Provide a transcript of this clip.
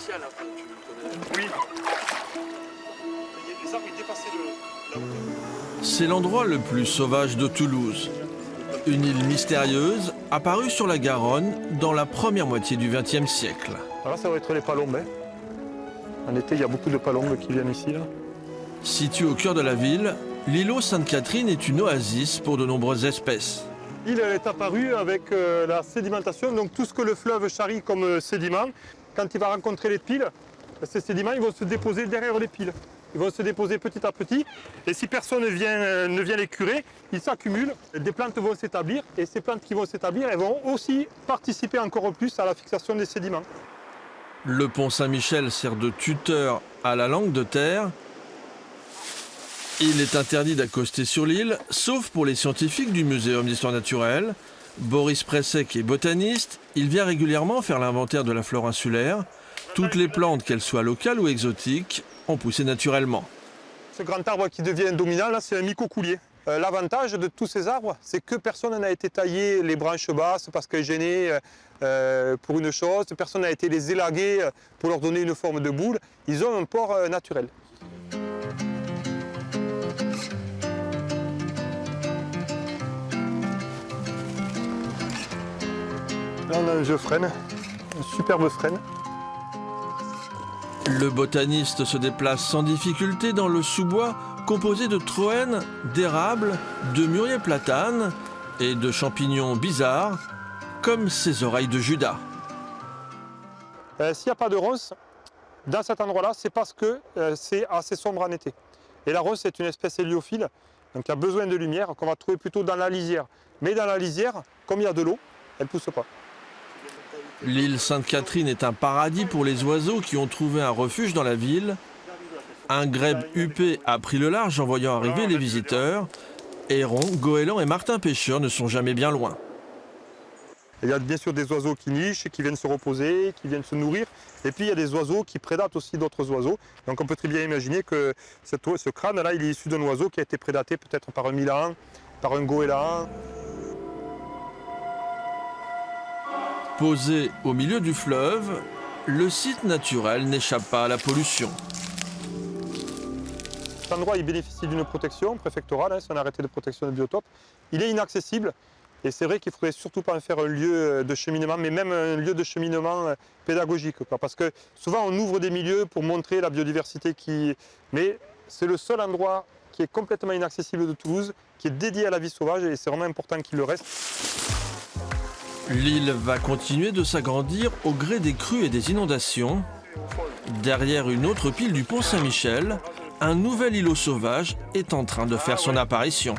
spécial, enfin, tu le connais. Oui. Les arbres, ils dépassaient la hauteur. C'est l'endroit le plus sauvage de Toulouse. Une île mystérieuse apparue sur la Garonne dans la première moitié du XXe siècle. Alors là, ça va être les palombes. Hein. En été, il y a beaucoup de palombes qui viennent ici. Là. Située au cœur de la ville, l'îlot Sainte-Catherine est une oasis pour de nombreuses espèces. L'île est apparue avec la sédimentation, donc tout ce que le fleuve charrie comme sédiment, quand il va rencontrer les piles, ces sédiments ils vont se déposer derrière les piles. Ils vont se déposer petit à petit, et si personne ne vient les curer, ils s'accumulent, des plantes vont s'établir, et ces plantes qui vont s'établir, elles vont aussi participer encore plus à la fixation des sédiments. Le pont Saint-Michel sert de tuteur à la langue de terre. Il est interdit d'accoster sur l'île, sauf pour les scientifiques du Muséum d'histoire naturelle. Boris Pressec est botaniste. Il vient régulièrement faire l'inventaire de la flore insulaire. Toutes les plantes, qu'elles soient locales ou exotiques, ont poussé naturellement. Ce grand arbre qui devient dominant, là, c'est un mycocoulier. L'avantage de tous ces arbres, c'est que personne n'a été taillé les branches basses parce qu'elles gênaient pour une chose. Personne n'a été les élaguer pour leur donner une forme de boule. Ils ont un port naturel. Là, on a un geoffrène, un superbe frêne. Le botaniste se déplace sans difficulté dans le sous-bois composé de troènes, d'érables, de mûriers platanes et de champignons bizarres, comme ces oreilles de Judas. S'il n'y a pas de ronces, dans cet endroit-là, c'est parce que c'est assez sombre en été. Et la ronce est une espèce héliophile, donc il a besoin de lumière, qu'on va trouver plutôt dans la lisière. Mais dans la lisière, comme il y a de l'eau, elle ne pousse pas. L'île Sainte-Catherine est un paradis pour les oiseaux qui ont trouvé un refuge dans la ville. Un grèbe huppé a pris le large en voyant arriver les visiteurs. Hérons, goélands et martins pêcheurs ne sont jamais bien loin. Il y a bien sûr des oiseaux qui nichent, qui viennent se reposer, qui viennent se nourrir. Et puis il y a des oiseaux qui prédatent aussi d'autres oiseaux. Donc on peut très bien imaginer que ce crâne-là, il est issu d'un oiseau qui a été prédaté peut-être par un milan, par un goéland. Posé au milieu du fleuve, le site naturel n'échappe pas à la pollution. Cet endroit il bénéficie d'une protection préfectorale, c'est un arrêté de protection de biotope. Il est inaccessible et c'est vrai qu'il ne faudrait surtout pas en faire un lieu de cheminement, mais même un lieu de cheminement pédagogique. Parce que souvent on ouvre des milieux pour montrer la biodiversité mais c'est le seul endroit qui est complètement inaccessible de Toulouse, qui est dédié à la vie sauvage et c'est vraiment important qu'il le reste. L'île va continuer de s'agrandir au gré des crues et des inondations. Derrière une autre pile du pont Saint-Michel, un nouvel îlot sauvage est en train de faire son apparition.